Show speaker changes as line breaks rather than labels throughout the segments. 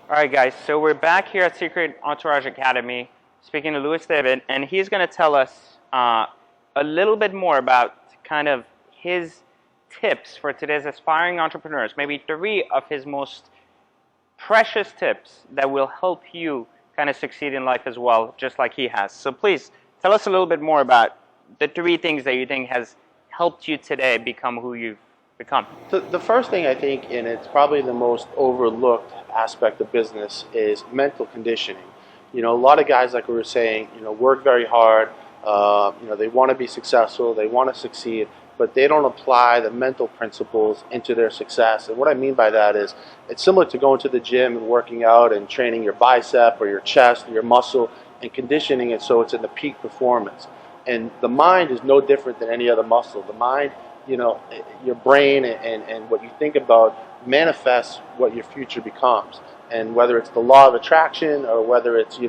All right, guys, so we're back here at Secret Entourage Academy speaking to Louis David, and he's going to tell us a little bit more about kind of his tips for today's aspiring entrepreneurs, maybe 3 of his most precious tips that will help you kind of succeed in life as well, just like he has. So please, tell us a little bit more about the 3 things that you think has helped you today become who you've become.
The first thing I think, and it's probably the most overlooked aspect of business, is mental conditioning. You know, a lot of guys, like we were saying, work very hard. They want to be successful, they want to succeed, but they don't apply the mental principles into their success. And what I mean by that is, it's similar to going to the gym and working out and training your bicep or your chest or your muscle and conditioning it so it's in the peak performance. And the mind is no different than any other muscle. The mind, your brain and what you think about manifests what your future becomes. And whether it's the law of attraction or whether it's,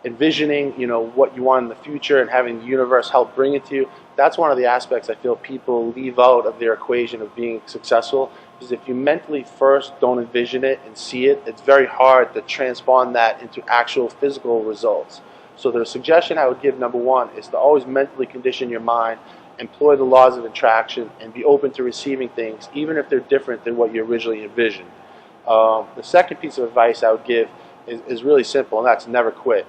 envisioning, what you want in the future and having the universe help bring it to you, that's one of the aspects I feel people leave out of their equation of being successful. Because if you mentally first don't envision it and see it, it's very hard to transform that into actual physical results. So the suggestion I would give, number 1, is to always mentally condition your mind, employ the laws of attraction, and be open to receiving things, even if they're different than what you originally envisioned. The second piece of advice I would give is really simple, and that's never quit.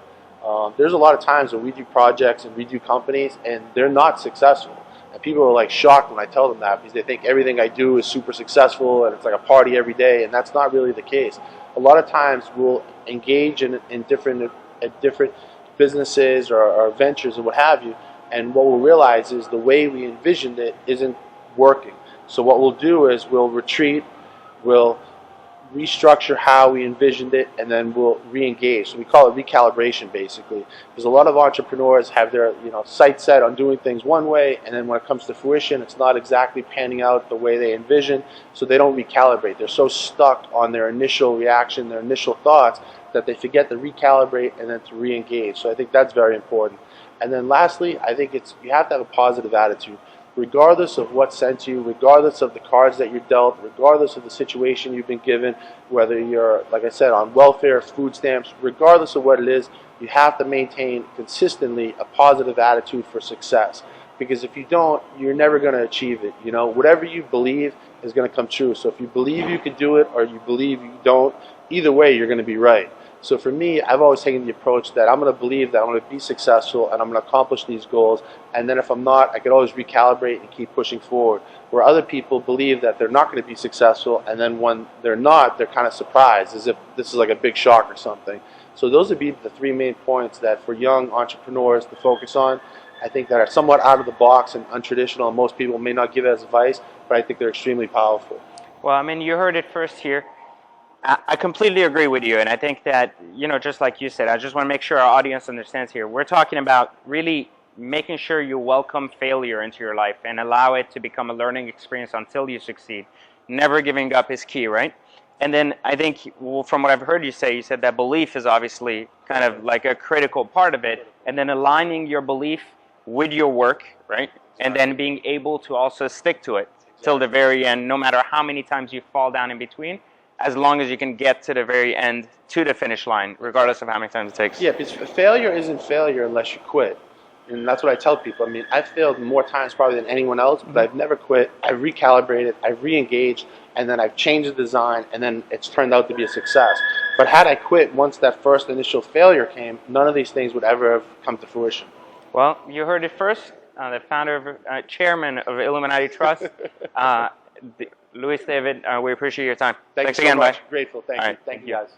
There's a lot of times when we do projects and we do companies, and they're not successful. And people are like shocked when I tell them that, because they think everything I do is super successful and it's like a party every day, and that's not really the case. A lot of times we'll engage in different businesses or ventures and what have you, and what we'll realize is the way we envisioned it isn't working. So what we'll do is we'll retreat, we'll restructure how we envisioned it, and then we'll re-engage. So we call it recalibration, basically, because a lot of entrepreneurs have their sights set on doing things one way, and then when it comes to fruition, it's not exactly panning out the way they envisioned, so they don't recalibrate. They're so stuck on their initial reaction, their initial thoughts, that they forget to recalibrate and then to re-engage. So I think that's very important. And then lastly, I think you have to have a positive attitude. Regardless of what's sent to you, regardless of the cards that you're dealt, regardless of the situation you've been given, whether you're, like I said, on welfare, food stamps, regardless of what it is, you have to maintain consistently a positive attitude for success. Because if you don't, you're never going to achieve it. Whatever you believe is going to come true. So if you believe you can do it or you believe you don't, either way, you're going to be right. So for me, I've always taken the approach that I'm going to believe that I'm going to be successful and I'm going to accomplish these goals. And then if I'm not, I can always recalibrate and keep pushing forward. Where other people believe that they're not going to be successful, and then when they're not, they're kind of surprised, as if this is like a big shock or something. So those would be the 3 main points that for young entrepreneurs to focus on. I think that are somewhat out of the box and untraditional, and most people may not give it as advice, but I think they're extremely powerful.
Well, I mean, you heard it first here. I completely agree with you, and I think that, just like you said, I just want to make sure our audience understands here. We're talking about really making sure you welcome failure into your life and allow it to become a learning experience until you succeed. Never giving up is key, right? And then I think, from what I've heard you say, you said that belief is obviously kind of like a critical part of it, and then aligning your belief with your work, right? And then being able to also stick to it till the very end, no matter how many times you fall down in between, as long as you can get to the very end, to the finish line, regardless of how many times it takes.
Yeah, because failure isn't failure unless you quit. And that's what I tell people. I mean, I've failed more times probably than anyone else, but I've never quit. I've recalibrated, I've re-engaged, and then I've changed the design, and then it's turned out to be a success. But had I quit once that first initial failure came, none of these things would ever have come to fruition.
Well, you heard it first. The founder, chairman of Illuminati Trust, Louis David, we appreciate your time.
Thanks
again,
so much.
bye.
Grateful. Thank you. Thank you, guys.